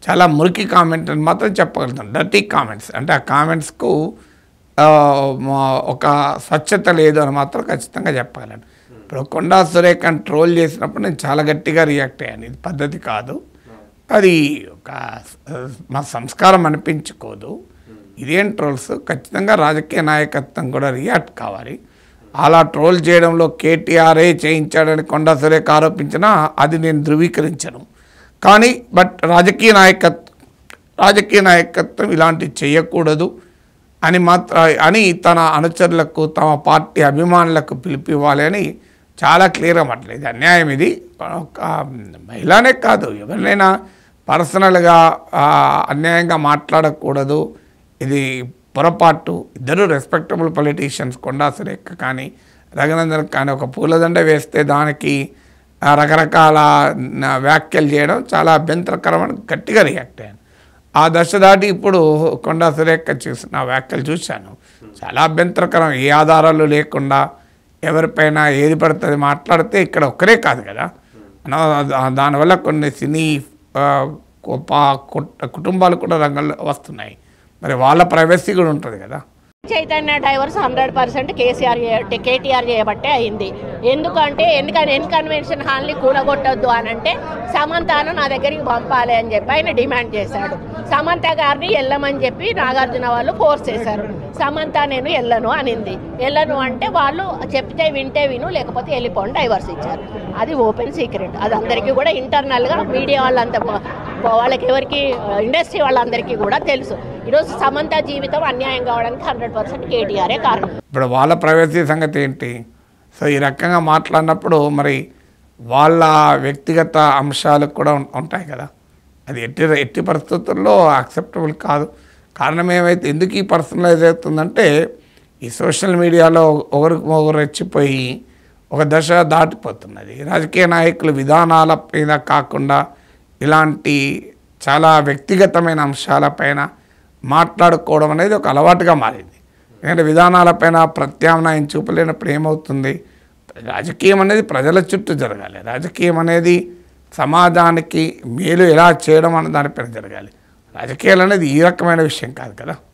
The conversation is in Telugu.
చాలా మురికి కామెంట్ అని మాత్రం చెప్పగలుగుతాం. డర్టీ కామెంట్స్ అంటే ఆ కామెంట్స్కు ఒక స్వచ్ఛత లేదు అని మాత్రం ఖచ్చితంగా చెప్పగలను. ఇప్పుడు కొండా సురేఖను ట్రోల్ చేసినప్పుడు నేను చాలా గట్టిగా రియాక్ట్ అయ్యాను. ఇది పద్ధతి కాదు, అది ఒక మా సంస్కారం అనిపించుకోదు. ఇదేం ట్రోల్స్, ఖచ్చితంగా రాజకీయ నాయకత్వం కూడా రియాక్ట్ కావాలి. అలా ట్రోల్ చేయడంలో కేటీఆర్ఏ చేయించాడని కొండా సురేఖ ఆరోపించినా అది నేను ధృవీకరించను. కానీ రాజకీయ నాయకత్వం ఇలాంటివి చేయకూడదు అని తన అనుచరులకు తమ పార్టీ అభిమానులకు పిలిపివ్వాలి అని చాలా క్లియర్గా మాట్లాడలేదు. ఇది అన్యాయం. ఇది ఒక మహిళనే కాదు, ఎవరినైనా పర్సనల్గా అన్యాయంగా మాట్లాడకూడదు. ఇది పొరపాటు. ఇద్దరు రెస్పెక్టబుల్ పొలిటీషియన్స్ కొండా సురేఖ కానీ రఘునందన్ కానీ ఒక పూలదండ వేస్తే దానికి రకరకాల వ్యాఖ్యలు చేయడం చాలా అభ్యంతరకరమని గట్టిగా రియాక్ట్ అయ్యాను. ఆ దశ దాటి ఇప్పుడు కొండా సురేఖ చూసిన వ్యాఖ్యలు చూశాను, చాలా అభ్యంతరకరం. ఏ ఆధారాలు లేకుండా ఎవరిపైన ఏది పడుతుంది మాట్లాడితే ఇక్కడ ఒక్కరే కాదు కదా, దానివల్ల కొన్ని సినీ కుటుంబాలు కూడా రంగంలో వస్తున్నాయి. మరి వాళ్ళ ప్రైవసీ కూడా ఉంటుంది కదా. చైతన్య డైవర్స్ 100% కేటీఆర్ చేయబట్టే అయింది. ఎందుకంటే కన్వెన్షన్ హాల్ని కూలగొట్టొద్దు అని అంటే సమంతను నా దగ్గరికి పంపాలి అని చెప్పి ఆయన డిమాండ్ చేశాడు. సమంత గారిని వెళ్ళమని చెప్పి నాగార్జున వాళ్ళు ఫోర్స్ చేశారు. సమంత నేను వెళ్ళను అనింది. వెళ్ళను అంటే వాళ్ళు చెప్తే వింటే విను, లేకపోతే వెళ్ళిపోండి డైవర్స్ ఇచ్చారు. అది ఓపెన్ సీక్రెట్. అది అందరికీ కూడా ఇంటర్నల్గా మీడియా వాళ్ళంతా వాళ్ళకి ఎవరికి ఇండస్ట్రీ వాళ్ళందరికీ కూడా తెలుసు. ఈరోజు సమంత జీవితం అన్యాయం కావడానికి 100% కేటీఆరే కారణం. ఇప్పుడు వాళ్ళ ప్రైవసీ సంగతి ఏంటి? సో ఈ రకంగా మాట్లాడినప్పుడు మరి వాళ్ళ వ్యక్తిగత అంశాలు కూడా ఉంటాయి కదా, అది ఎట్టి పరిస్థితుల్లో యాక్సెప్టబుల్ కాదు. కారణం ఏమైతే ఎందుకు ఈ పర్సనలైజ్ అవుతుందంటే ఈ సోషల్ మీడియాలో ఒకరు రెచ్చిపోయి ఒక దశ దాటిపోతున్నది. రాజకీయ నాయకులు విధానాల మీద కాకుండా ఇలాంటి చాలా వ్యక్తిగతమైన అంశాలపైన మాట్లాడుకోవడం అనేది ఒక అలవాటుగా మారింది. ఎందుకంటే విధానాలపైన ప్రత్యామ్నాయం చూపలేనప్పుడు ఏమవుతుంది? రాజకీయం అనేది ప్రజల చుట్టూ జరగాలి. రాజకీయం అనేది సమాజానికి మేలు ఎలా చేయడం అన్న దానిపైన జరగాలి. రాజకీయాలు అనేది ఈ రకమైన విషయం కాదు కదా.